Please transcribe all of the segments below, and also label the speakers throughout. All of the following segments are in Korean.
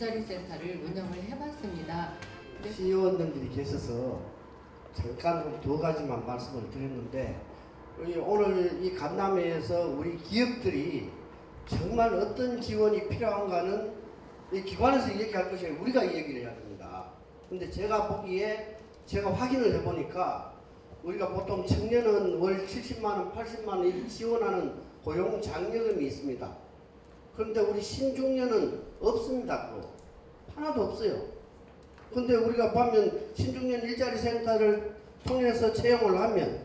Speaker 1: 일자리 센터를 운영을 해봤습니다.
Speaker 2: 시의원님들이 계셔서 잠깐 두 가지만 말씀을 드렸는데, 오늘 이 간담회에서 우리 기업들이 정말 어떤 지원이 필요한가는 이 기관에서 얘기할 것이 아니라 우리가 얘기를 해야 됩니다. 근데 제가 보기에 제가 확인을 해보니까 우리가 보통 청년은 월 70만원, 80만원 지원하는 고용 장려금이 있습니다. 그런데 우리 신중년은 없습니다. 그거 하나도 없어요. 근데 우리가 보면 신중년 일자리 센터를 통해서 채용을 하면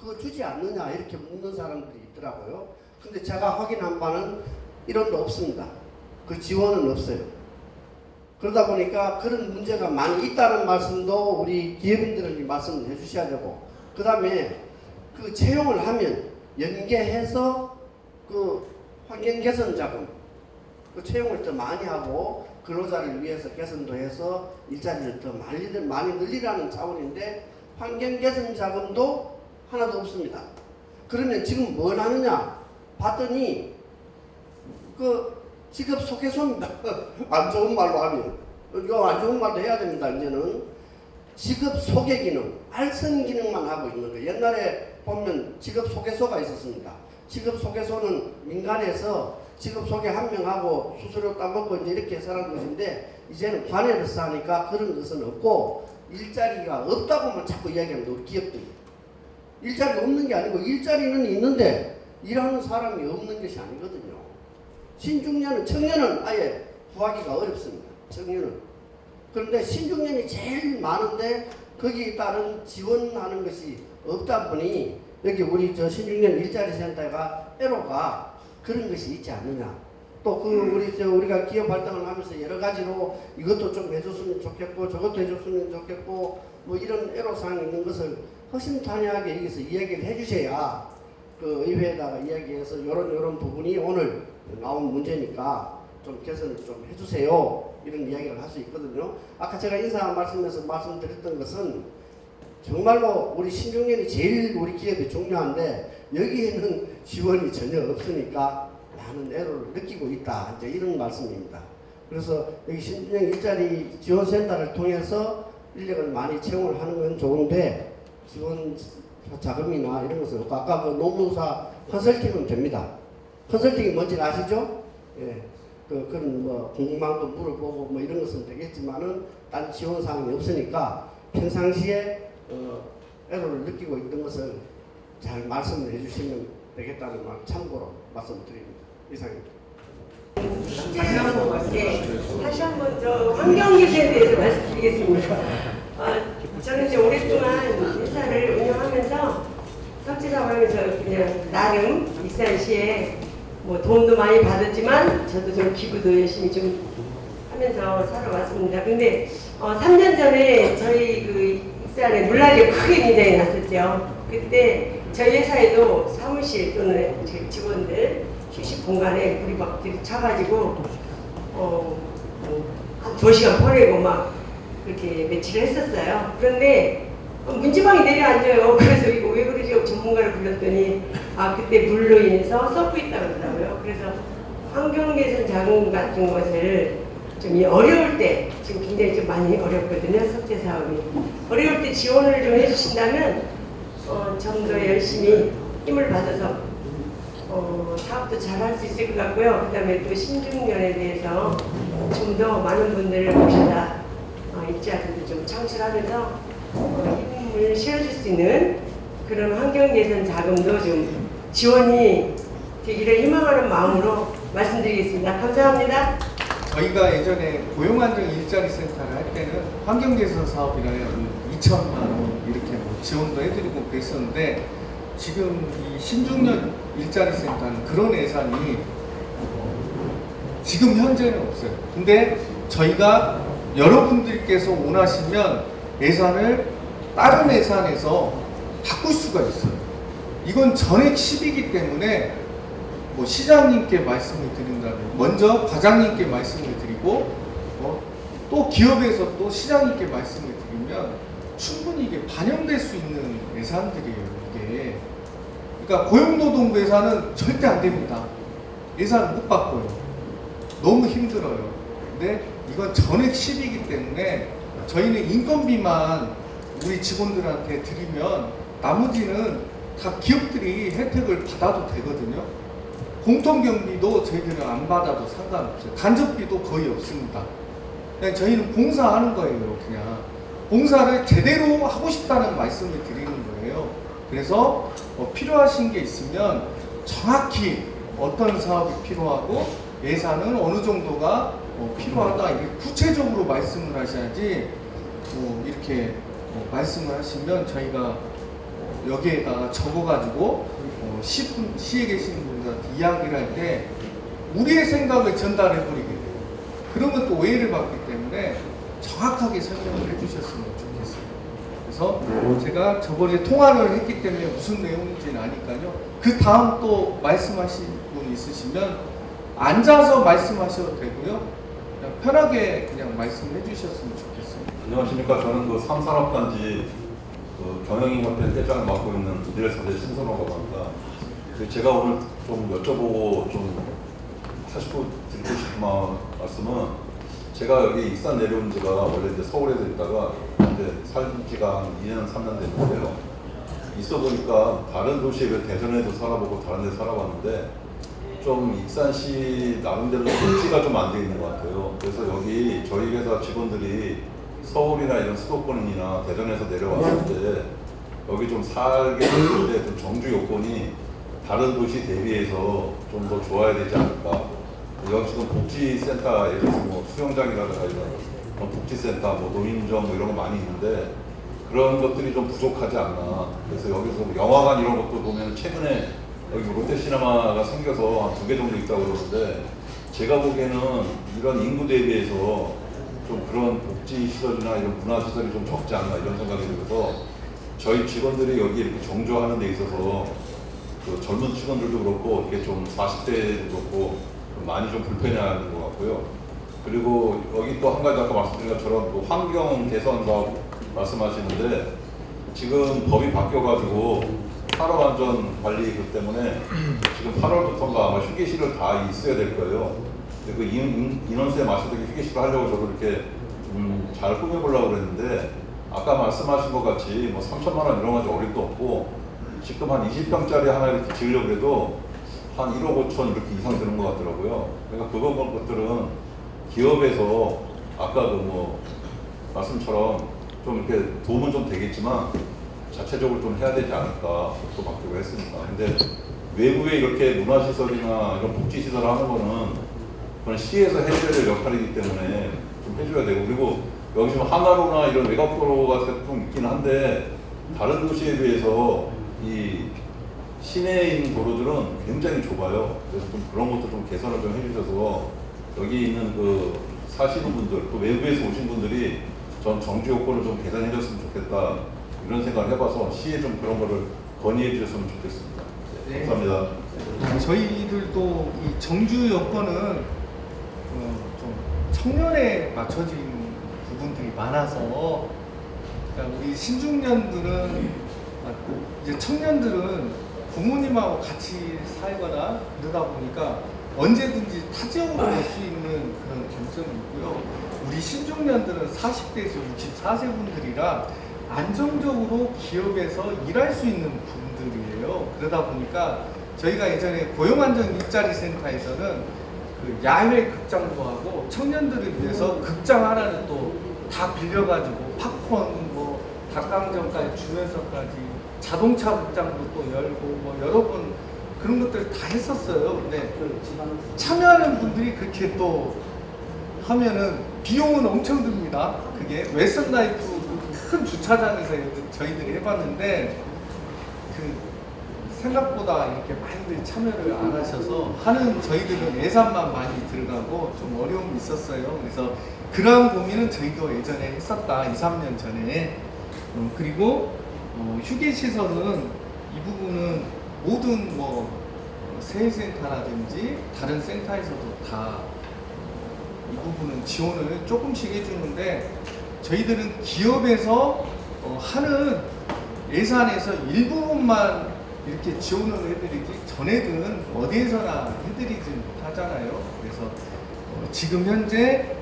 Speaker 2: 그거 주지 않느냐 이렇게 묻는 사람들이 있더라고요. 근데 제가 확인한 바는 1원도 없습니다. 그 지원은 없어요. 그러다 보니까 그런 문제가 많이 있다는 말씀도 우리 기업인들은 말씀을 해주셔야 되고, 그 다음에 그 채용을 하면 연계해서 그 환경 개선 자금, 그 채용을 더 많이 하고 근로자를 위해서 개선도 해서 일자리를 더 많이 늘리라는 차원인데 환경 개선 자금도 하나도 없습니다. 그러면 지금 뭘 하느냐 봤더니 그 직업 소개소입니다. 안 좋은 말로 하면 이거 안 좋은 말도 해야 됩니다. 이제는 직업 소개 기능, 알선 기능만 하고 있는 거예요. 옛날에 보면 직업 소개소가 있었습니다. 직업 소개소는 민간에서 직업 소개 한 명 하고 수수료 따먹고 이제 이렇게 사는 것인데, 이제는 관에서 하니까 그런 것은 없고 일자리가 없다고만 자꾸 이야기합니다. 우리 기업들이. 일자리가 없는 게 아니고 일자리는 있는데 일하는 사람이 없는 것이 아니거든요. 신중년은, 청년은 아예 구하기가 어렵습니다. 청년은. 그런데 신중년이 제일 많은데 거기에 따른 지원하는 것이 없다 보니 여기 우리 저 신중년 일자리 센터가 애로가 그런 것이 있지 않느냐. 또 그 우리가 기업 활동을 하면서 여러 가지로 이것도 좀 해줬으면 좋겠고 저것도 해줬으면 좋겠고 뭐 이런 애로사항이 있는 것을 허심탄회하게 여기서 이야기를 해주셔야 그 의회에다가 이야기해서 요런 부분이 오늘 나온 문제니까 좀 개선을 좀 해주세요, 이런 이야기를 할 수 있거든요. 아까 제가 인사 말씀에서 말씀드렸던 것은 정말로 우리 신중년이 제일 우리 기업이 중요한데 여기에는 지원이 전혀 없으니까 많은 애로를 느끼고 있다, 이제 이런 말씀입니다. 그래서 여기 신중년 일자리 지원센터를 통해서 인력을 많이 채용을 하는 건 좋은데 지원 자금이나 이런 것은 없고, 아까 그 노무사 컨설팅은 됩니다. 컨설팅이 뭔지 아시죠? 예. 그런 뭐 궁금한 거 물어보고 뭐 이런 것은 되겠지만은 딴 지원 사항이 없으니까 평상시에 애로를 느끼고 있던 것을 잘 말씀을 해주시면 되겠다는 말 참고로 말씀드립니다. 이상입니다.
Speaker 3: 다시 한번 저 환경기술에 대해서 말씀드리겠습니다. 저는 이제 오랫동안 회사를 운영하면서 석지사방에서 그냥 나름 익산시에 뭐 도움도 많이 받았지만 저도 좀 기부도 열심히 좀 하면서 살아왔습니다. 근데 3년 전에 저희 그 익산에 물난리가 크게 굉장히 났었죠. 그때 저희 회사에도 사무실 또는 저희 직원들 휴식 공간에 물이 막 들이차가지고 한 2시간 보내고 막 그렇게 며칠을 했었어요. 그런데 문지방이 내려앉아요. 그래서 이거 왜 그러지? 전문가를 불렀더니 그때 물로 인해서 썩고 있다고 그러더라고요. 그래서 환경개선 자금 같은 것을 좀 어려울 때, 지금 굉장히 좀 많이 어렵거든요. 석재 사업이. 어려울 때 지원을 좀 해주신다면 좀 더 열심히 힘을 받아서 사업도 잘 할 수 있을 것 같고요. 그 다음에 또 신중년에 대해서 좀 더 많은 분들을 모셔다 일자리도 좀 창출하면서 힘을 실어줄 수 있는 그런 환경개선 자금도 좀 지원이 되기를 희망하는 마음으로 말씀드리겠습니다. 감사합니다.
Speaker 4: 저희가 예전에 고용안정 일자리 센터를 할 때는 환경개선 사업이라면 2천만 원 이렇게 뭐 지원도 해드리고 그랬었는데, 지금 이 신중년 일자리 센터는 그런 예산이 지금 현재는 없어요. 근데 저희가 여러분들께서 원하시면 예산을 다른 예산에서 바꿀 수가 있어요. 이건 전액 10이기 때문에 뭐 시장님께 말씀을 드린다면 먼저 과장님께 말씀을 드리고 또 기업에서 또 시장님께 말씀을 드리면 충분히 이게 반영될 수 있는 예산들이에요. 이게 그러니까 고용노동부 예산은 절대 안 됩니다. 예산 못 바꿔요. 너무 힘들어요. 근데 이건 전액 10이기 때문에 저희는 인건비만 우리 직원들한테 드리면 나머지는 다 기업들이 혜택을 받아도 되거든요. 공통경비도 저희들은 안 받아도 상관없어요. 간접비도 거의 없습니다. 그냥 저희는 봉사하는 거예요. 그냥 봉사를 제대로 하고 싶다는 말씀을 드리는 거예요. 그래서 필요하신 게 있으면 정확히 어떤 사업이 필요하고 예산은 어느 정도가 필요하다 이렇게 구체적으로 말씀을 하셔야지 이렇게 말씀을 하시면 저희가 여기에다가 적어가지고 시에 계시는 분들한테 이야기를 할 때 우리의 생각을 전달해버리게 돼요. 그러면 또 오해를 받기 때문에 정확하게 설명을 해주셨으면 좋겠어요. 그래서 제가 저번에 통화를 했기 때문에 무슨 내용인지는 아니까요. 그 다음 또 말씀하실 분 있으시면 앉아서 말씀하셔도 되고요. 그냥 편하게 그냥 말씀해 주셨으면 좋겠어요.
Speaker 5: 안녕하십니까. 저는 그 3산업단지 경영인협회 회장을 맡고 있는 이래서대 신선호라고 합니다. 제가 오늘 좀 여쭤보고 좀 하시고 드리고 싶은 말씀은 제가 여기 익산 내려온 지가 원래 이제 서울에서 있다가 이제 산 지가 한 2년, 3년 됐는데요. 있어 보니까 다른 도시에 대전에도 살아보고 다른 데 살아봤는데 좀 익산시 나름대로 복지가 좀 안 돼 있는 것 같아요. 그래서 여기 저희 회사 직원들이 서울이나 이런 수도권이나 대전에서 내려왔을 때 여기 좀 살게 됐을 때 좀 정주 요건이 다른 도시 대비해서 좀 더 좋아야 되지 않을까. 여기 지금 복지센터, 예를 들어서 뭐 수영장이라든가 이런 복지센터, 뭐 노인정 뭐 이런 거 많이 있는데 그런 것들이 좀 부족하지 않나. 그래서 여기서 뭐 영화관 이런 것도 보면 최근에 여기 롯데시네마가 생겨서 한 2개 정도 있다고 그러는데 제가 보기에는 이런 인구 대비해서 좀 그런 복지시설이나 이런 문화시설이 좀 적지 않나 이런 생각이 들어서 저희 직원들이 여기 이렇게 정주하는 데 있어서 그 젊은 직원들도 그렇고 이렇게 좀 40대도 그렇고 많이 좀 불편해하는 것 같고요. 그리고 여기 또 한 가지 아까 말씀드린 것처럼 그 환경 개선 사업 말씀하시는데 지금 법이 바뀌어가지고 산업안전관리 그 때문에 지금 8월부터인가 아마 휴게실을 다 있어야 될 거예요. 그 인원수에 맞춰서 휴게실을 하려고 저도 이렇게 잘 꾸며보려고 그랬는데 아까 말씀하신 것 같이 뭐 3천만 원 이런 거 어림도 없고 지금 한 20평짜리 하나 이렇게 지으려고 해도 한 1억 5천 이렇게 이상 드는 것 같더라고요. 그러니까 그런 것들은 기업에서 아까 그 뭐 말씀처럼 좀 이렇게 도움은 좀 되겠지만 자체적으로 좀 해야 되지 않을까 또 바뀌고 했습니다. 근데 외부에 이렇게 문화시설이나 이런 복지시설 하는 거는 그건 시에서 해줘야 될 역할이기 때문에 좀 해줘야 되고 그리고 여기 지금 하나로나 이런 외곽도로가 좀 있긴 한데 다른 도시에 비해서 이 시내에 있는 도로들은 굉장히 좁아요. 그래서 좀 그런 것도 좀 개선을 좀 해주셔서 여기 있는 그 사시는 분들 또 외부에서 오신 분들이 전 정주 요건을 좀 개선해 줬으면 좋겠다 이런 생각을 해봐서 시에 좀 그런 거를 건의해 주셨으면 좋겠습니다.
Speaker 4: 네.
Speaker 5: 감사합니다.
Speaker 4: 저희들도 이 정주 여건은 좀 청년에 맞춰진 부분들이 많아서 그러니까 우리 신중년들은 이제 청년들은 부모님하고 같이 살거나 그러다 보니까 언제든지 타 지역으로 갈 수 있는 그런 장점이 있고요. 우리 신중년들은 40대에서 64세 분들이라 안정적으로 기업에서 일할 수 있는 분들이에요. 그러다 보니까 저희가 예전에 고용안전 일자리 센터에서는 그 야외 극장도 하고 청년들을 위해서 극장 하나를 또 다 빌려가지고 팝콘 뭐 닭강정까지 주면서까지 자동차 극장도 또 열고 뭐 여러 번 그런 것들 다 했었어요. 근데 참여하는 분들이 그렇게 또 하면은 비용은 엄청 듭니다. 그게 웨스턴라이프 큰 주차장에서 저희들이 해봤는데 그 생각보다 이렇게 많이들 참여를 안 하셔서 하는 저희들은 예산만 많이 들어가고 좀 어려움이 있었어요. 그래서 그러한 고민은 저희도 예전에 했었다. 2, 3년 전에. 그리고 휴게시설은 이 부분은 모든 뭐 세일센터라든지 다른 센터에서도 다 이 부분은 지원을 조금씩 해주는데 저희들은 기업에서 하는 예산에서 일부분만 이렇게 지원을 해드리지 전에는 어디에서나 해드리지 못하잖아요. 그래서 지금 현재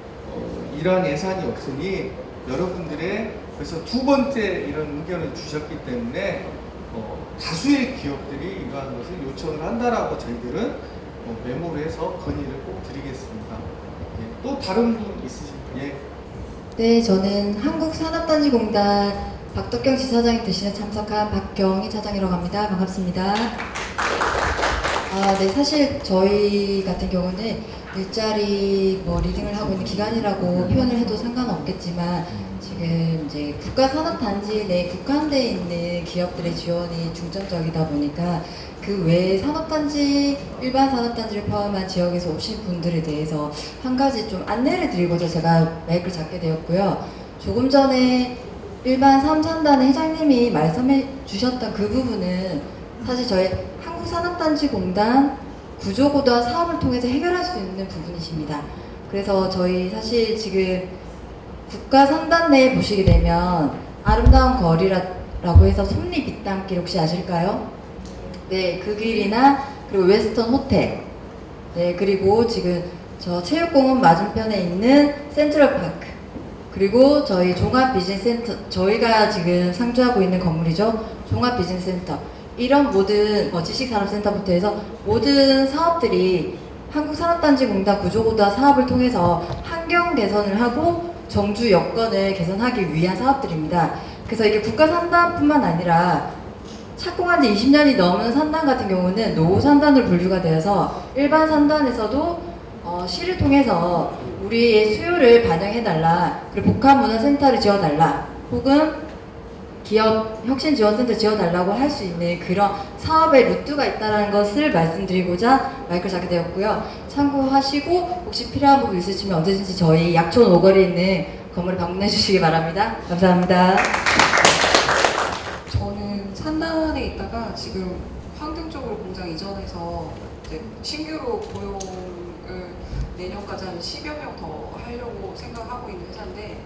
Speaker 4: 이러한 예산이 없으니 여러분들의 그래서 두 번째 이런 의견을 주셨기 때문에 다수의 기업들이 이러한 것을 요청을 한다라고 저희들은 메모를 해서 건의를 꼭 드리겠습니다. 예, 또 다른 분 있으신 분? 예.
Speaker 6: 네, 저는 한국산업단지공단 박덕경 지사장이 대신에 참석한 박경희 차장이라고 합니다. 반갑습니다. 네, 사실 저희 같은 경우는 일자리 리딩을 하고 있는 기관이라고 표현을 해도 상관없겠지만 지금 이제 국가산업단지 내 국한되어 있는 기업들의 지원이 중점적이다 보니까 그 외에 산업단지, 일반 산업단지를 포함한 지역에서 오신 분들에 대해서 한 가지 좀 안내를 드리고자 제가 마이크를 잡게 되었고요. 조금 전에 일반 3산단의 회장님이 말씀해 주셨던 그 부분은 사실 저희 한국산업단지공단 구조고도화 사업을 통해서 해결할 수 있는 부분이십니다. 그래서 저희 사실 지금 국가 산단 내에 보시게 되면 아름다운 거리라고 해서 솜리 빛담길 혹시 아실까요? 네, 그 길이나 그리고 웨스턴 호텔, 네, 그리고 지금 저 체육공원 맞은편에 있는 센트럴파크, 그리고 저희 종합비즈니스센터, 저희가 지금 상주하고 있는 건물이죠. 종합비즈니스센터. 이런 모든 지식산업센터부터 해서 모든 사업들이 한국산업단지공단 구조고도화 사업을 통해서 환경 개선을 하고 정주 여건을 개선하기 위한 사업들입니다. 그래서 이게 국가 산단뿐만 아니라 착공한 지 20년이 넘은 산단 같은 경우는 노후산단으로 분류가 되어서 일반 산단에서도 시를 통해서 우리의 수요를 반영해달라, 그리고 복합문화센터를 지어달라, 혹은 기업 혁신지원센터 지어달라고 할 수 있는 그런 사업의 루트가 있다는 것을 말씀드리고자 마이크를 잡게 되었고요. 참고하시고 혹시 필요한 부분 있으시면 언제든지 저희 약촌 5거리에 있는 건물을 방문해 주시기 바랍니다. 감사합니다.
Speaker 7: 저는 산단에 있다가 지금 환경적으로 공장 이전해서 이제 신규로 고용을 내년까지 한 10여 명 더 하려고 생각하고 있는 회사인데,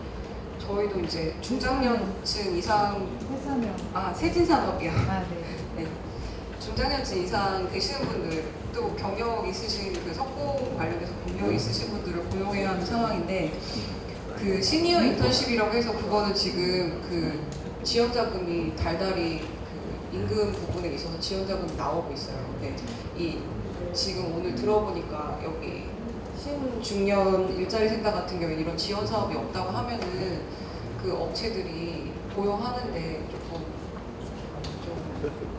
Speaker 7: 저희도 이제 중장년층 이상 세진산업이요. 네. 중장년층 이상 되시는 분들, 또 경력 있으신 그 석공 관련해서 경력 있으신 분들을 고용해야 하는 상황인데, 그 시니어 인턴십이라고 해서 그거는 지금 그 지원 자금이 달달이 그 임금 부분에 있어서 지원 자금이 나오고 있어요. 근데 이 지금 오늘 들어보니까 여기 신중년 일자리 센터 같은 경우에 이런 지원 사업이 없다고 하면은 그 업체들이 고용하는데 조금 좀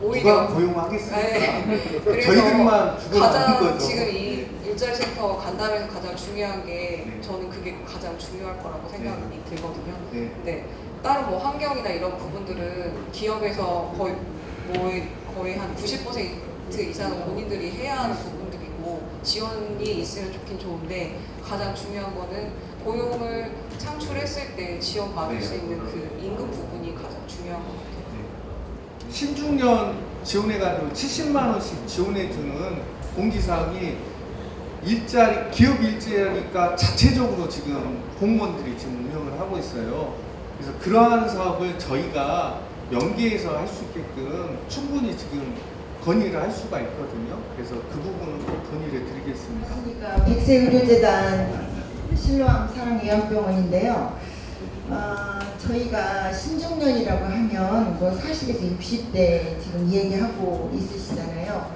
Speaker 7: 오히려
Speaker 4: 누가 고용하겠습니까?
Speaker 7: 네. 그래서
Speaker 4: 저희들만 죽어나는
Speaker 7: 가장
Speaker 4: 거죠.
Speaker 7: 지금 이 일자리 센터 간담회에서 가장 중요한 게
Speaker 4: 네.
Speaker 7: 저는 그게 가장 중요할 거라고 생각이 들거든요.
Speaker 4: 네.
Speaker 7: 근데 다른 뭐 환경이나 이런 부분들은 기업에서 거의 한 90% 이상은 본인들이 해야 하는 부분들이고 지원이 있으면 좋긴 좋은데, 가장 중요한 거는 고용을 창출했을 때 지원받을 수 있는 그 임금 부분이 가장 중요한 것 같아요.
Speaker 4: 신중년 지원해가지고 70만 원씩 지원해주는 공지사항이 기업 일자리가 자체적으로 지금 공무원들이 지금 운영을 하고 있어요. 그래서 그러한 사업을 저희가 연계해서 할 수 있게끔 충분히 지금 건의를 할 수가 있거든요. 그래서 그 부분은 꼭 건의를 드리겠습니다.
Speaker 8: 그러니까 백세의료재단 신로암 사랑요양병원인데요. 저희가 신중년이라고 하면 뭐 40에서 60대 지금 얘기하고 있으시잖아요.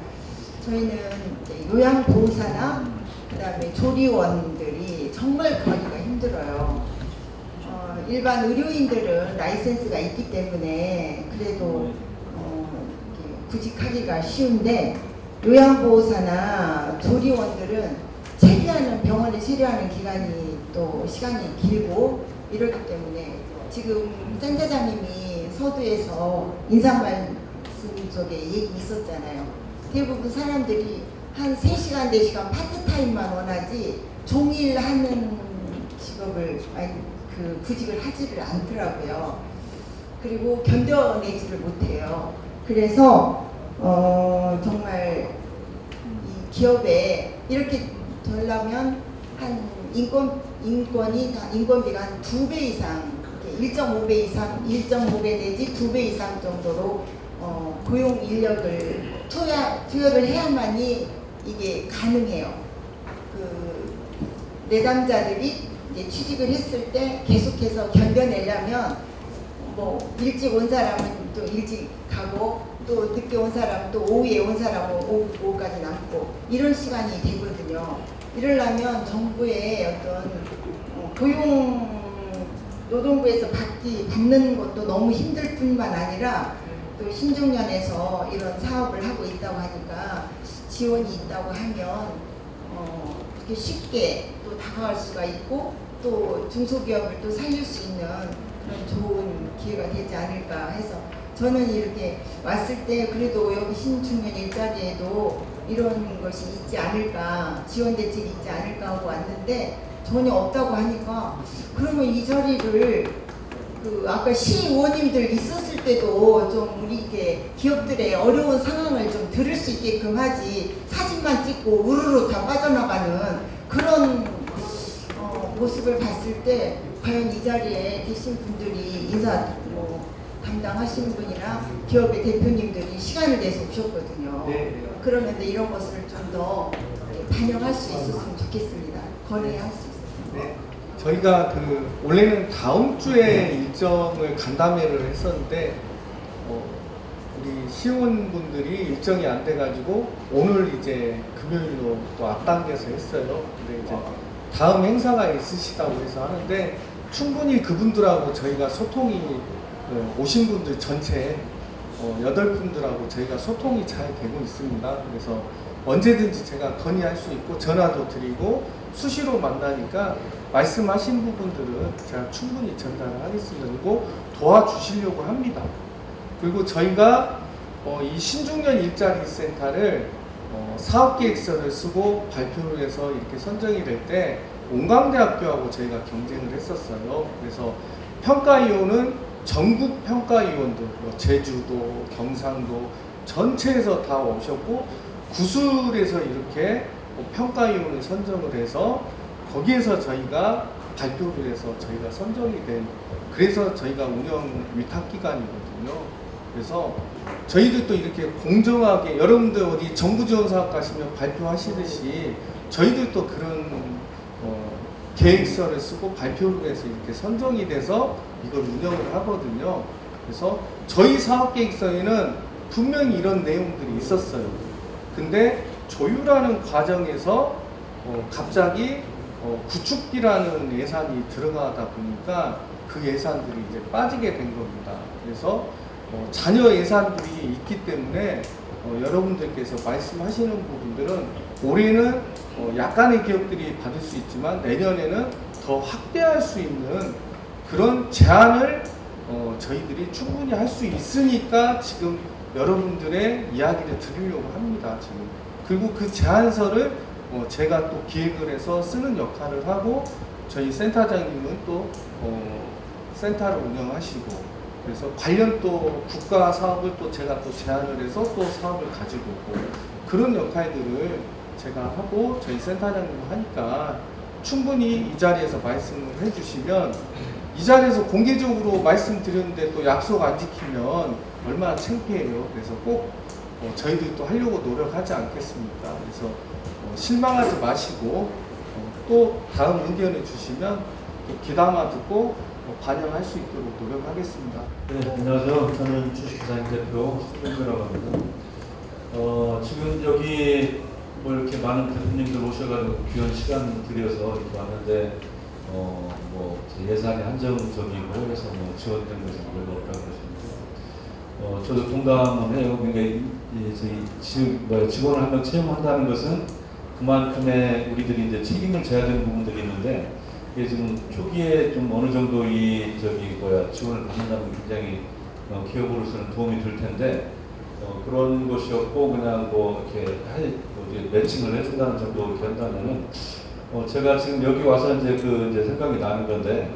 Speaker 8: 저희는 요양보호사나 그다음에 조리원들이 정말 가기가 힘들어요. 일반 의료인들은 라이센스가 있기 때문에 그래도 구직하기가 쉬운데, 요양보호사나 조리원들은 체류하는 병원에 체류하는 기간이 또 시간이 길고 이렇기 때문에 지금 센터장님이 서두에서 인상 말씀 속에 얘기 있었잖아요. 대부분 사람들이 한 3시간, 4시간 파트타임만 원하지 종일 하는 직업을 구직을 하지를 않더라고요. 그리고 견뎌내지를 못해요. 그래서 정말 이 기업에 이렇게 되려면 한 인건비가 한 2배 이상, 1.5배 이상, 1.5배 내지 2배 이상 정도로 고용 인력을 투여를 해야만이 이게 가능해요. 그 내담자들이 이제 취직을 했을 때 계속해서 견뎌내려면 뭐 일찍 온 사람은 또 일찍 가고 또 늦게 온 사람 또 오후에 온 사람은 오후까지 남고 이런 시간이 되거든요. 이러려면 정부의 어떤 고용 노동부에서 받는 것도 너무 힘들 뿐만 아니라 또 신중년에서 이런 사업을 하고 있다고 하니까 지원이 있다고 하면 이렇게 쉽게 또 다가갈 수가 있고 또 중소기업을 또 살릴 수 있는 그런 좋은 기회가 되지 않을까 해서 저는 이렇게 왔을 때 그래도 여기 신중년 일자리에도 이런 것이 있지 않을까, 지원 대책이 있지 않을까 하고 왔는데 전혀 없다고 하니까 그러면 이 자리를 아까 시의원님들 있었을 때도 좀 우리 이렇게 기업들의 어려운 상황을 좀 들을 수 있게끔 하지, 사진만 찍고 우르르 다 빠져나가는 그런 모습을 봤을 때 과연 이 자리에 계신 분들이 인사 담당하시는 분이나 기업의 대표님들이 시간을 내서 오셨거든요. 그러는데 이런 것을 좀 더 반영할 수 있었으면 좋겠습니다. 건의할 수 있었습니다.
Speaker 4: 네. 저희가 원래는 다음 주에 일정을 간담회를 했었는데 우리 시의원분들이 일정이 안 돼가지고 오늘 이제 금요일로 또 앞당겨서 했어요. 근데 이제 다음 행사가 있으시다고 해서 하는데 충분히 그분들하고 저희가 소통이 오신 분들 전체 8분들하고 저희가 소통이 잘 되고 있습니다. 그래서 언제든지 제가 건의할 수 있고 전화도 드리고 수시로 만나니까 말씀하신 부분들은 제가 충분히 전달을 하겠습니다. 그리고 도와주시려고 합니다. 그리고 저희가 이 신중년 일자리 센터를 사업계획서를 쓰고 발표를 해서 이렇게 선정이 될 때 온광대학교하고 저희가 경쟁을 했었어요. 그래서 평가위원은 전국 평가위원들, 제주도, 경상도 전체에서 다 오셨고 구술에서 이렇게 평가위원을 선정을 해서 거기에서 저희가 발표를 해서 저희가 선정이 된, 그래서 저희가 운영 위탁기관이거든요. 그래서 저희들도 이렇게 공정하게 여러분들 어디 정부 지원 사업 가시면 발표하시듯이 저희들도 그런 계획서를 쓰고 발표를 해서 이렇게 선정이 돼서 이걸 운영을 하거든요. 그래서 저희 사업계획서에는 분명히 이런 내용들이 있었어요. 근데 조율하는 과정에서 갑자기 구축비라는 예산이 들어가다 보니까 그 예산들이 이제 빠지게 된 겁니다. 그래서 잔여 예산들이 있기 때문에 여러분들께서 말씀하시는 부분들은 올해는 약간의 기업들이 받을 수 있지만 내년에는 더 확대할 수 있는 그런 제안을 저희들이 충분히 할 수 있으니까 지금 여러분들의 이야기를 드리려고 합니다. 지금. 그리고 그 제안서를 제가 또 기획을 해서 쓰는 역할을 하고 저희 센터장님은 또 센터를 운영하시고 그래서 관련 또 국가 사업을 또 제가 또 제안을 해서 또 사업을 가지고 오고 그런 역할들을 제가 하고 저희 센터장님 하니까 충분히 이 자리에서 말씀을 해주시면 이 자리에서 공개적으로 말씀드렸는데 또 약속 안 지키면 얼마나 창피해요. 그래서 꼭 저희들도 하려고 노력하지 않겠습니까? 그래서 실망하지 마시고 또 다음 의견을 주시면 또 귀담아 듣고 반영할 수 있도록 노력하겠습니다.
Speaker 9: 네, 안녕하세요. 저는 주식회사인 대표 홍준표라고 합니다. 지금 여기 뭐 이렇게 많은 대표님들 오셔가지고 귀한 시간 들여서 이렇게 왔는데 뭐 예산이 한정적이고 해서 뭐 지원된 것이 별로 없다고 그러시는데 저도 동감을 해요. 그러니까 저희 직원을 한 명 채용한다는 것은 그만큼의 우리들이 이제 책임을 져야 되는 부분들이 있는데 이게 지금 초기에 좀 어느 정도 지원을 받는다면 굉장히 기업으로서는 도움이 될 텐데 그런 것이었고 그냥 뭐 이렇게 매칭을 해준다는 정도 이렇게 한다면은 제가 지금 여기 와서 이제 생각이 나는 건데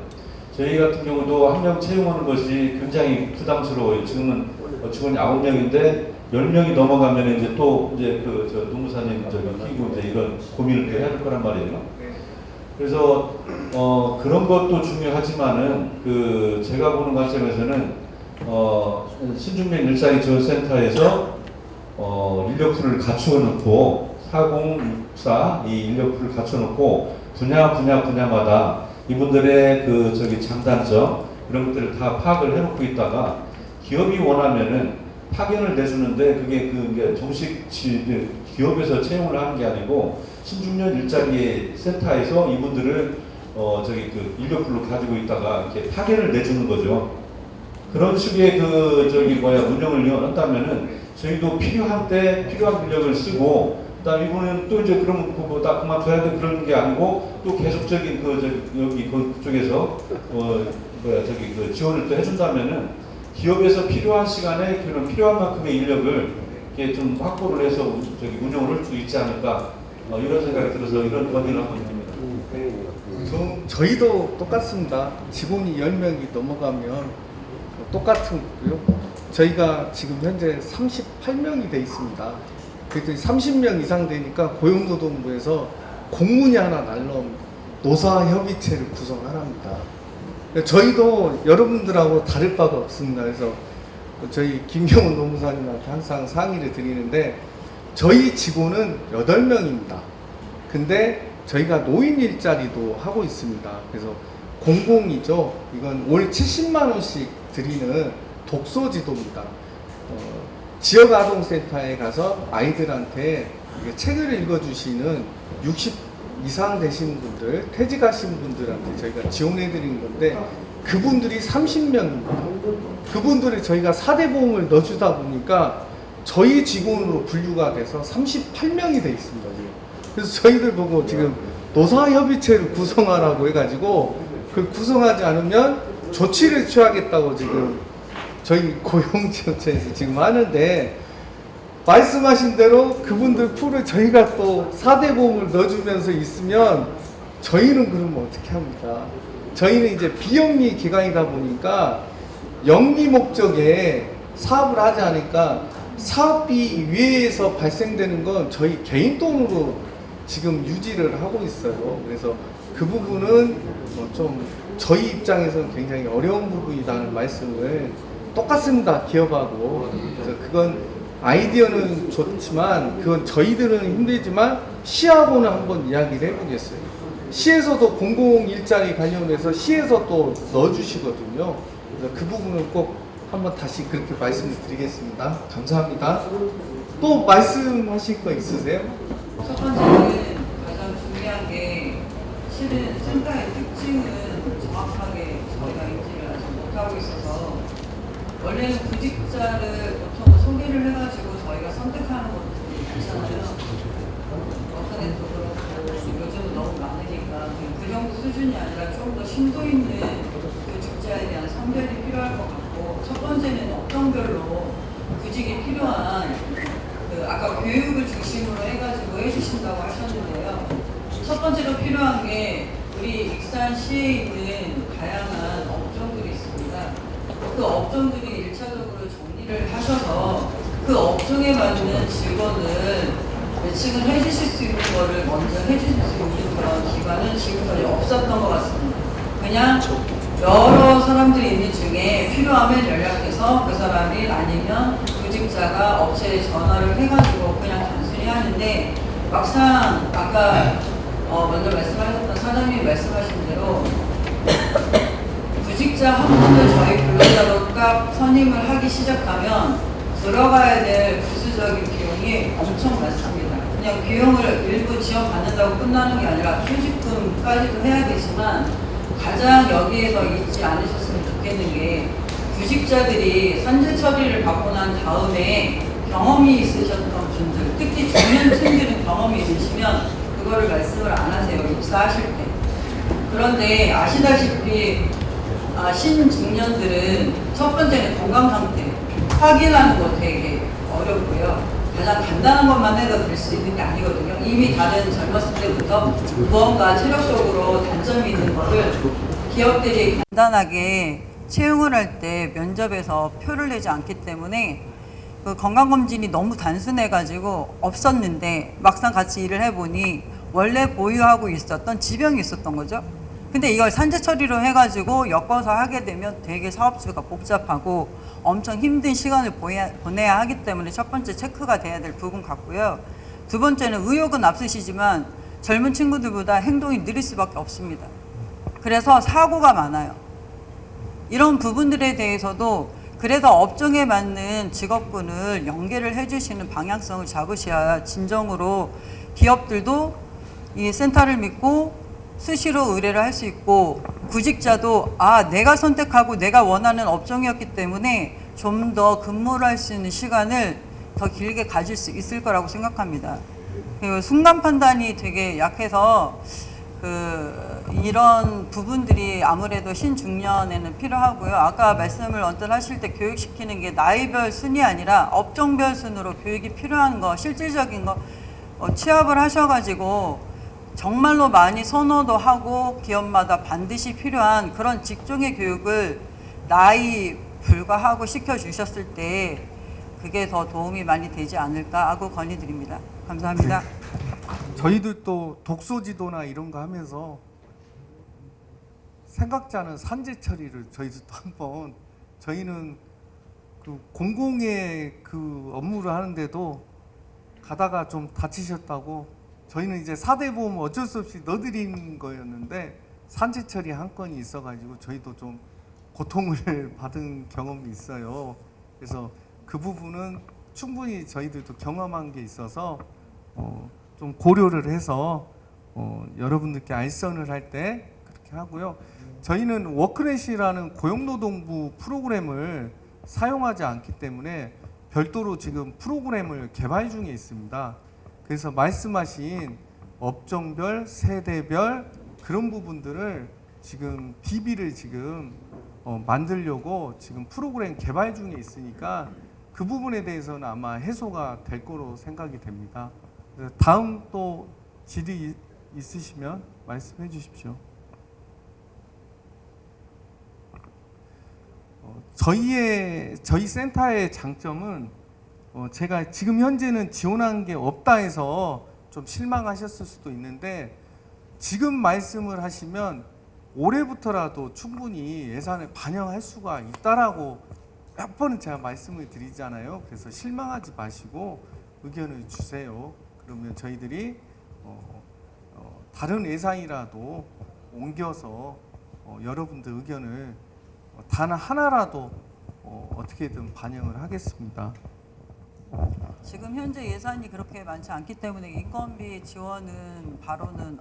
Speaker 9: 저희 같은 경우도 한 명 채용하는 것이 굉장히 부담스러워요. 지금은 직원이 9명인데 10명이 넘어가면 이제 또 저 노무사님 끼고 이제 이런 고민을 해야 될 거란 말이에요. 그래서 그런 것도 중요하지만은 제가 보는 관점에서는 신중년 일자리 지원센터에서 인력풀을 갖추어 놓고 4064 이 인력풀을 갖춰 놓고 분야마다 이분들의 장단점 이런 것들을 다 파악을 해놓고 있다가 기업이 원하면은 파견을 내주는데 그게 정식 기업에서 채용을 하는 게 아니고 신중년 일자리 센터에서 이분들을 인력풀로 가지고 있다가 이렇게 파견을 내주는 거죠. 그런 식의 운영을 한다면은 저희도 필요한 때 필요한 인력을 쓰고, 그다음 이분은 또 이제 그러면 나 그만둬야 돼 그런 게 아니고 또 계속적인 그쪽에서 지원을 또 해준다면은 기업에서 필요한 시간에 그런 필요한 만큼의 인력을 이렇게 좀 확보를 해서 운영을 할 수 있지 않을까 이런 생각이 들어서 이런 건의를 하고 있습니다.
Speaker 4: 저희도 똑같습니다. 직원이 10명이 넘어가면 똑같은 거고요. 저희가 지금 현재 38명이 돼 있습니다. 그랬더니 30명 이상 되니까 고용노동부에서 공문이 하나 날라온 노사협의체를 구성하랍니다. 저희도 여러분들하고 다를 바가 없습니다. 그래서 저희 김경훈 노무사님한테 항상 상의를 드리는데 저희 직원은 8명입니다. 근데 저희가 노인 일자리도 하고 있습니다. 그래서 공공이죠. 이건 월 70만 원씩 드리는 독서지도입니다. 지역아동센터에 가서 아이들한테 책을 읽어주시는 60 이상 되신 분들, 퇴직하신 분들한테 저희가 지원해드리는 건데 그분들이 30명입니다. 그분들을 저희가 4대 보험을 넣어주다 보니까 저희 직원으로 분류가 돼서 38명이 돼 있습니다. 지금. 그래서 저희들 보고 지금 노사협의체를 구성하라고 해가지고 그 구성하지 않으면 조치를 취하겠다고 지금 저희 고용지원처에서 지금 하는데 말씀하신 대로 그분들 풀을 저희가 또 4대 보험을 넣어주면서 있으면 저희는 그러면 어떻게 합니까? 저희는 이제 비영리 기관이다 보니까 영리 목적에 사업을 하지 않으니까 사업비 외에서 발생되는 건 저희 개인 돈으로 지금 유지를 하고 있어요. 그래서 그 부분은 좀 저희 입장에서는 굉장히 어려운 부분이라는 말씀을 똑같습니다. 기업하고. 그래서 그건 아이디어는 좋지만 그건 저희들은 힘들지만 시하고는 한번 이야기를 해보겠어요. 시에서도 공공 일자리 관련해서 시에서 또 넣어주시거든요. 그래서 그 부분은 꼭 한번 다시 그렇게 말씀을 드리겠습니다. 감사합니다. 또 말씀하실 거 있으세요?
Speaker 7: 첫 번째는 가장 중요한 게 실은 센터의 특징은 정확하게 저희가 인지를 아직 못하고 있어서 원래는 구직자를 보통 소개를 해가지고 저희가 선택하는 것들이 있잖아요. 어떤 애도 그렇고 요즘은 너무 많으니까 그 정도 수준이 아니라 좀 더 심도 있는 구직자에 대한 선별이 필요할 것 같고 첫 번째는 업종별로 구직이 필요한 아까 교육을 중심으로 해가지고 해주신다고 하셨는데요. 첫 번째로 필요한 게 우리 익산시에 있는 다양한 업종들이 있습니다. 그 업종들이 1차적으로 정리를 하셔서 그 업종에 맞는 직원을 매칭을 해주실 수 있는 거를 먼저 해주실 수 있는 그런 기관은 지금까지 없었던 것 같습니다. 그냥 여러 사람들이 있는 중에 필요하면 연락해서 그 사람이 아니면 구직자가 업체에 전화를 해가지고 그냥 단순히 하는데 막상 아까 먼저 말씀하셨던 사장님이 말씀하신 대로 구직자 한 분을 저희 근로자로 딱 선임을 하기 시작하면 들어가야 될 부수적인 비용이 엄청 많습니다. 그냥 비용을 일부 지원받는다고 끝나는 게 아니라 휴직금까지도 해야 되지만 가장 여기에서 잊지 않으셨으면 좋겠는 게 구직자들이 산재 처리를 받고 난 다음에 경험이 있으셨던 분들, 특히 중년층들은 경험이 있으시면 그거를 말씀을 안 하세요. 입사하실 때. 그런데 아시다시피 신중년들은 첫 번째는 건강 상태 확인하는 거 되게 어렵고요. 가장 간단한 것만 해도 될 수 있는 게 아니거든요. 이미 다른 젊었을 때부터 무언가 체력적으로 단점이 있는 거를 기업들이 간단하게 채용을 할 때 면접에서 표를 내지 않기 때문에 그 건강검진이 너무 단순해가지고 없었는데 막상 같이 일을 해보니 원래 보유하고 있었던 지병이 있었던 거죠. 근데 이걸 산재 처리로 해가지고 엮어서 하게 되면 되게 사업주가 복잡하고 엄청 힘든 시간을 보내야 하기 때문에 첫 번째 체크가 돼야 될 부분 같고요. 두 번째는 의욕은 앞서시지만 젊은 친구들보다 행동이 느릴 수밖에 없습니다.
Speaker 10: 그래서 사고가 많아요. 이런 부분들에 대해서도 그래서 업종에 맞는 직업군을 연계를 해주시는 방향성을 잡으셔야 진정으로 기업들도 이 센터를 믿고 수시로 의뢰를 할 수 있고, 구직자도 내가 선택하고 내가 원하는 업종이었기 때문에 좀 더 근무를 할 수 있는 시간을 더 길게 가질 수 있을 거라고 생각합니다. 그리고 순간 판단이 되게 약해서 이런 부분들이 아무래도 신중년에는 필요하고요. 아까 말씀을 언뜻 하실 때 교육시키는 게 나이별 순이 아니라 업종별 순으로 교육이 필요한 거, 실질적인 거 취업을 하셔가지고 정말로 많이 선호도 하고 기업마다 반드시 필요한 그런 직종의 교육을 나이 불과하고 시켜주셨을 때 그게 더 도움이 많이 되지 않을까 하고 건의드립니다. 감사합니다.
Speaker 4: 저희들 또 독소지도나 이런 거 하면서 생각지 않은 산재 처리를 저희도 또 한번, 저희는 그 공공의 그 업무를 하는데도 가다가 좀 다치셨다고, 저희는 이제 4대 보험 어쩔 수 없이 넣어드린 거였는데 산재 처리 한 건이 있어가지고 저희도 좀 고통을 받은 경험이 있어요. 그래서 그 부분은 충분히 저희들도 경험한 게 있어서 좀 고려를 해서 여러분들께 알선을 할 때 그렇게 하고요. 저희는 워크넷이라는 고용노동부 프로그램을 사용하지 않기 때문에 별도로 지금 프로그램을 개발 중에 있습니다. 그래서 말씀하신 업종별, 세대별 그런 부분들을 지금 DB를 지금 만들려고 지금 프로그램 개발 중에 있으니까 그 부분에 대해서는 아마 해소가 될 거로 생각이 됩니다. 다음 또 질의 있으시면 말씀해 주십시오. 저희 센터의 장점은 제가 지금 현재는 지원한 게 없다 해서 좀 실망하셨을 수도 있는데, 지금 말씀을 하시면 올해부터라도 충분히 예산을 반영할 수가 있다라고 몇 번은 제가 말씀을 드리잖아요. 그래서 실망하지 마시고 의견을 주세요. 그러면 저희들이 다른 예산이라도 옮겨서 여러분들 의견을 단 하나라도 어떻게든 반영을 하겠습니다.
Speaker 10: 지금 현재 예산이 그렇게 많지 않기 때문에 인건비 지원은 바로는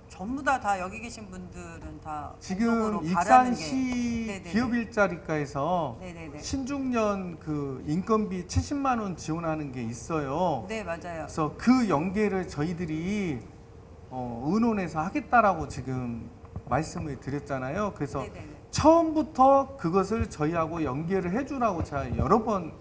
Speaker 10: 전부 다 여기 계신 분들은 다
Speaker 4: 지금 익산시 기업일자리과에서 신중년 그 인건비 70만 원 지원하는 게 있어요.
Speaker 10: 네, 맞아요.
Speaker 4: 그래서 그 연계를 저희들이 의논해서 하겠다라고 지금 말씀을 드렸잖아요. 그래서 처음부터 그것을 저희하고 연계를 해주라고 제가 여러 번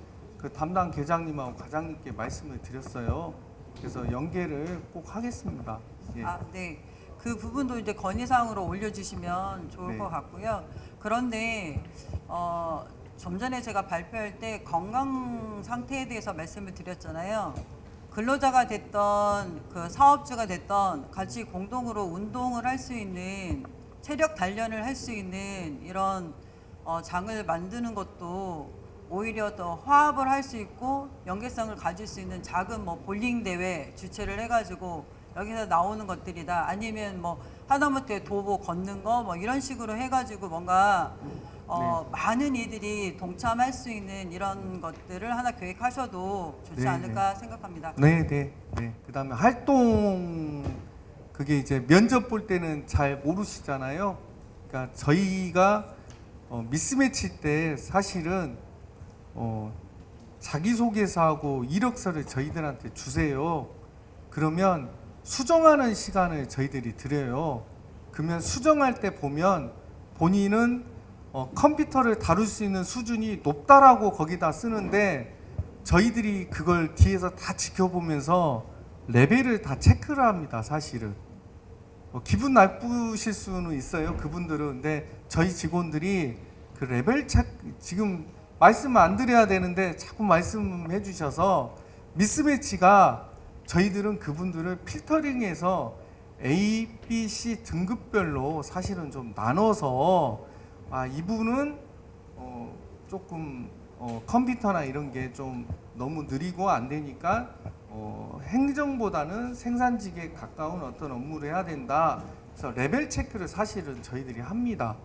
Speaker 4: 그 담당 계장님하고 과장님께 말씀을 드렸어요. 그래서 연계를 꼭 하겠습니다. 예.
Speaker 10: 네. 그 부분도 이제 건의사항으로 올려주시면 좋을 것 같고요. 그런데 좀 전에 제가 발표할 때 건강 상태에 대해서 말씀을 드렸잖아요. 근로자가 됐던 그 사업주가 됐던 같이 공동으로 운동을 할 수 있는, 체력 단련을 할 수 있는 이런 장을 만드는 것도 오히려 더 화합을 할 수 있고 연계성을 가질 수 있는 작은 볼링 대회 주최를 해가지고 여기서 나오는 것들이다. 아니면 하다못해 도보 걷는 거 이런 식으로 해가지고 뭔가 많은 이들이 동참할 수 있는 이런 것들을 하나 계획하셔도 좋지 않을까 생각합니다.
Speaker 4: 네. 그다음에 활동, 그게 이제 면접 볼 때는 잘 모르시잖아요. 그러니까 저희가 미스매치 때 사실은 자기소개서하고 이력서를 저희들한테 주세요. 그러면 수정하는 시간을 저희들이 드려요. 그러면 수정할 때 보면 본인은 컴퓨터를 다룰 수 있는 수준이 높다라고 거기다 쓰는데, 저희들이 그걸 뒤에서 다 지켜보면서 레벨을 다 체크를 합니다. 사실은 기분 나쁘실 수는 있어요, 그분들은. 근데 저희 직원들이 그 레벨 체크, 지금 말씀 안 드려야 되는데 자꾸 말씀해 주셔서, 미스매치가 저희들은 그분들을 필터링해서 A, B, C 등급별로 사실은 좀 나눠서 이분은 조금 컴퓨터나 이런 게 좀 너무 느리고 안 되니까 행정보다는 생산직에 가까운 어떤 업무를 해야 된다. 그래서 레벨 체크를 사실은 저희들이 합니다.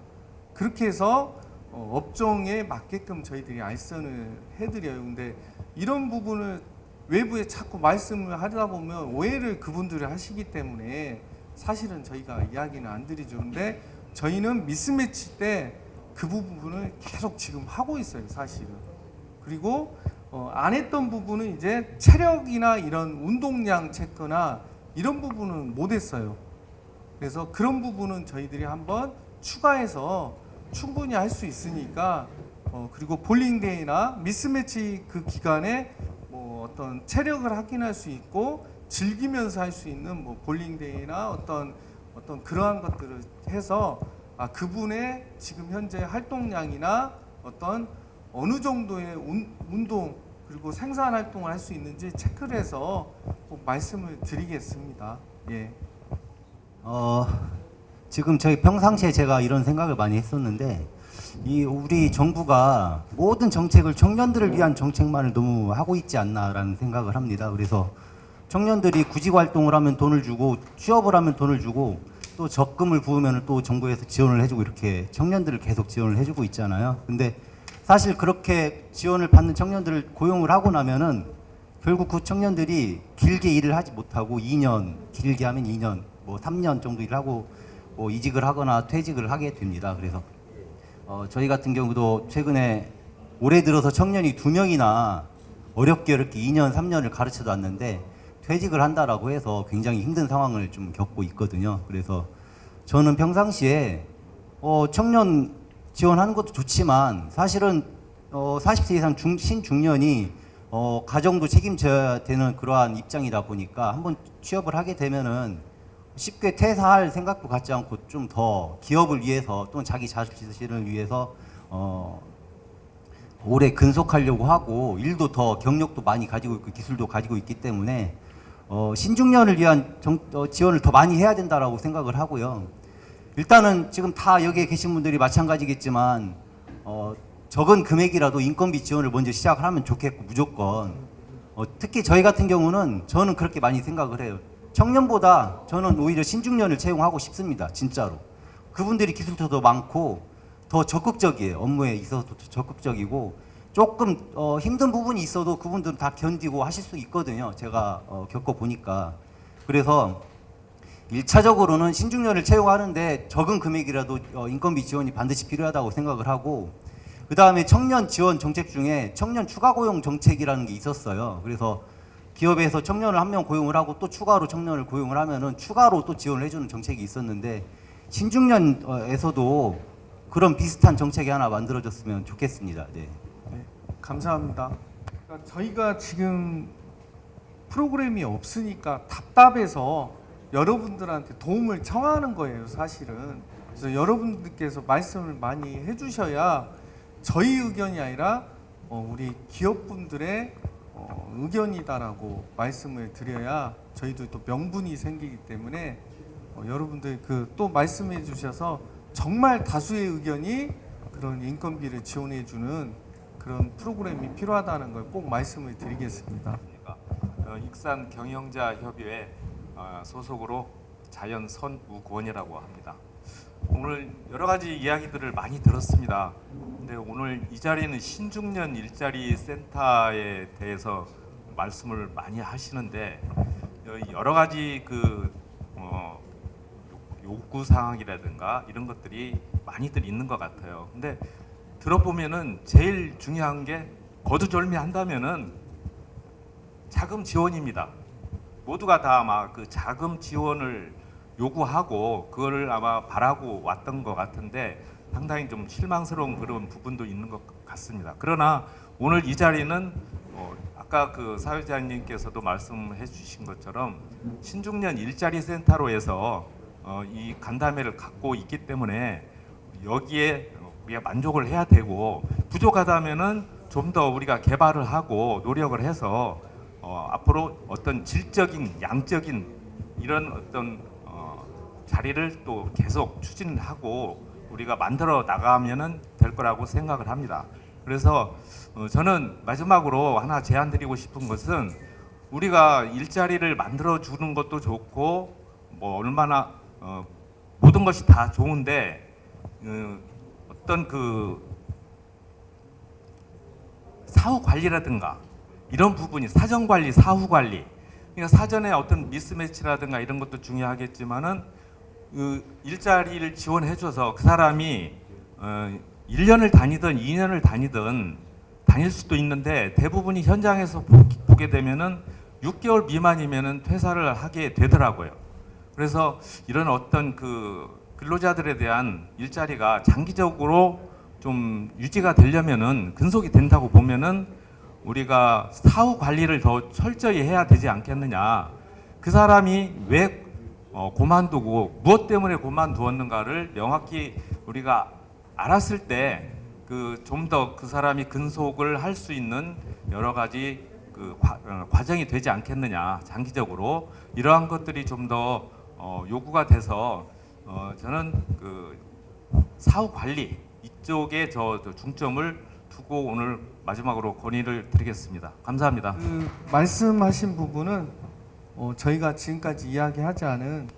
Speaker 4: 그렇게 해서 업종에 맞게끔 저희들이 알선을 해드려요. 근데 이런 부분을 외부에 자꾸 말씀을 하다 보면 오해를 그분들이 하시기 때문에 사실은 저희가 이야기는 안 드리죠. 근데 저희는 미스매치 때 그 부분을 계속 지금 하고 있어요, 사실은. 그리고 안 했던 부분은 이제 체력이나 이런 운동량 체크나 이런 부분은 못 했어요. 그래서 그런 부분은 저희들이 한번 추가해서 충분히 할 수 있으니까 그리고 볼링데이나 미스매치 그 기간에 뭐 어떤 체력을 확인할 수 있고 즐기면서 할 수 있는 뭐 볼링데이나 어떤 그러한 것들을 해서 그분의 지금 현재 활동량이나 어떤 어느 정도의 운동 그리고 생산 활동을 할 수 있는지 체크를 해서 꼭 말씀을 드리겠습니다. 예.
Speaker 11: 지금 저희 평상시에 제가 이런 생각을 많이 했었는데 우리 정부가 모든 정책을 청년들을 위한 정책만을 너무 하고 있지 않나라는 생각을 합니다. 그래서 청년들이 구직 활동을 하면 돈을 주고 취업을 하면 돈을 주고 또 적금을 부으면 또 정부에서 지원을 해주고 이렇게 청년들을 계속 지원을 해주고 있잖아요. 근데 사실 그렇게 지원을 받는 청년들을 고용을 하고 나면은 결국 그 청년들이 길게 일을 하지 못하고 2년, 길게 하면 2년, 뭐 3년 정도 일을 하고 뭐 이직을 하거나 퇴직을 하게 됩니다. 그래서 저희 같은 경우도 최근에 올해 들어서 청년이 2명이나 어렵게 2년, 3년을 가르쳐 놨는데 퇴직을 한다라고 해서 굉장히 힘든 상황을 좀 겪고 있거든요. 그래서 저는 평상시에 청년 지원하는 것도 좋지만 사실은 40세 이상 신중년이 가정도 책임져야 되는 그러한 입장이다 보니까 한번 취업을 하게 되면은 쉽게 퇴사할 생각도 갖지 않고 좀 더 기업을 위해서 또는 자기 자신을 위해서 오래 근속하려고 하고 일도 더 경력도 많이 가지고 있고 기술도 가지고 있기 때문에 신중년을 위한 지원을 더 많이 해야 된다라고 생각을 하고요. 일단은 지금 다 여기에 계신 분들이 마찬가지겠지만 적은 금액이라도 인건비 지원을 먼저 시작을 하면 좋겠고 무조건 특히 저희 같은 경우는 저는 그렇게 많이 생각을 해요. 청년보다 저는 오히려 신중년을 채용하고 싶습니다. 진짜로. 그분들이 기술도 더 많고 더 적극적이에요. 업무에 있어서도 적극적이고 조금 힘든 부분이 있어도 그분들은 다 견디고 하실 수 있거든요. 제가 겪어보니까. 그래서 1차적으로는 신중년을 채용하는데 적은 금액이라도 인건비 지원이 반드시 필요하다고 생각을 하고 그 다음에 청년 지원 정책 중에 청년 추가 고용 정책이라는 게 있었어요. 그래서 기업에서 청년을 한 명 고용을 하고 또 추가로 청년을 고용을 하면은 추가로 또 지원을 해주는 정책이 있었는데 신중년에서도 그런 비슷한 정책이 하나 만들어졌으면 좋겠습니다. 네.
Speaker 4: 네, 감사합니다. 그러니까 저희가 지금 프로그램이 없으니까 답답해서 여러분들한테 도움을 청하는 거예요, 사실은. 그래서 여러분들께서 말씀을 많이 해주셔야 저희 의견이 아니라 우리 기업분들의 의견이다라고 말씀을 드려야 저희도 또 명분이 생기기 때문에 여러분들 또 말씀해 주셔서 정말 다수의 의견이 그런 인건비를 지원해 주는 그런 프로그램이 필요하다는 걸 꼭 말씀을 드리겠습니다.
Speaker 12: 익산 경영자 협의회 소속으로 자연선우권이라고 합니다. 오늘 여러 가지 이야기들을 많이 들었습니다. 근데 오늘 이 자리는 신중년 일자리 센터에 대해서 말씀을 많이 하시는데 여러 가지 요구 사항이라든가 이런 것들이 많이들 있는 것 같아요. 근데 들어보면은 제일 중요한 게 거두절미한다면은 자금 지원입니다. 모두가 다 아마 그 자금 지원을 요구하고 그거를 아마 바라고 왔던 것 같은데 상당히 좀 실망스러운 그런 부분도 있는 것 같습니다. 그러나 오늘 이 자리는 아까 그 사회자님께서도 말씀해 주신 것처럼 신중년 일자리 센터로 해서 이 간담회를 갖고 있기 때문에 여기에 우리가 만족을 해야 되고 부족하다면은 좀 더 우리가 개발을 하고 노력을 해서 앞으로 어떤 질적인 양적인 이런 어떤 자리를 또 계속 추진하고 우리가 만들어 나가면은 될 거라고 생각을 합니다. 그래서 저는 마지막으로 하나 제안드리고 싶은 것은 우리가 일자리를 만들어 주는 것도 좋고 뭐 얼마나 모든 것이 다 좋은데 어떤 그 사후 관리라든가 이런 부분이 사전 관리, 사후 관리, 그러니까 사전에 어떤 미스매치라든가 이런 것도 중요하겠지만은 그 일자리를 지원해줘서 그 사람이 1년을 다니든 2년을 다니든 다닐 수도 있는데 대부분이 현장에서 보게 되면은 6개월 미만이면은 퇴사를 하게 되더라고요. 그래서 이런 어떤 그 근로자들에 대한 일자리가 장기적으로 좀 유지가 되려면은 근속이 된다고 보면은 우리가 사후 관리를 더 철저히 해야 되지 않겠느냐. 그 사람이 왜 그만두고 무엇 때문에 그만두었는가를 명확히 우리가 알았을 때 그 좀 더 그 사람이 근속을 할 수 있는 여러 가지 그 과정이 되지 않겠느냐. 장기적으로 이러한 것들이 좀 더 요구가 돼서 저는 그 사후 관리 이쪽에 저 중점을 두고 오늘 마지막으로 건의를 드리겠습니다. 감사합니다.
Speaker 4: 말씀하신 부분은 저희가 지금까지 이야기하지 않은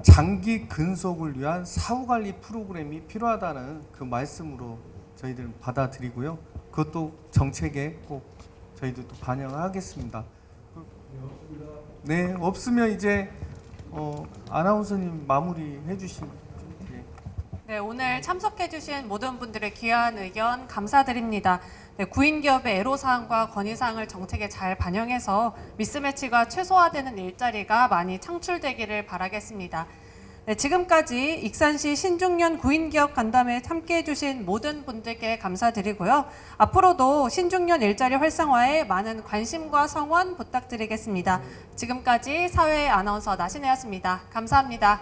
Speaker 4: 장기 근속을 위한 사후관리 프로그램이 필요하다는 그 말씀으로 저희들은 받아들이고요. 그것도 정책에 꼭 저희들도 반영을 하겠습니다. 네, 없으면 이제 아나운서님 마무리해 주시면.
Speaker 13: 네, 오늘 참석해주신 모든 분들의 귀한 의견 감사드립니다. 네, 구인기업의 애로사항과 건의사항을 정책에 잘 반영해서 미스매치가 최소화되는 일자리가 많이 창출되기를 바라겠습니다. 네, 지금까지 익산시 신중년 구인기업 간담회에 함께해주신 모든 분들께 감사드리고요. 앞으로도 신중년 일자리 활성화에 많은 관심과 성원 부탁드리겠습니다. 지금까지 사회 아나운서 나신혜였습니다. 감사합니다.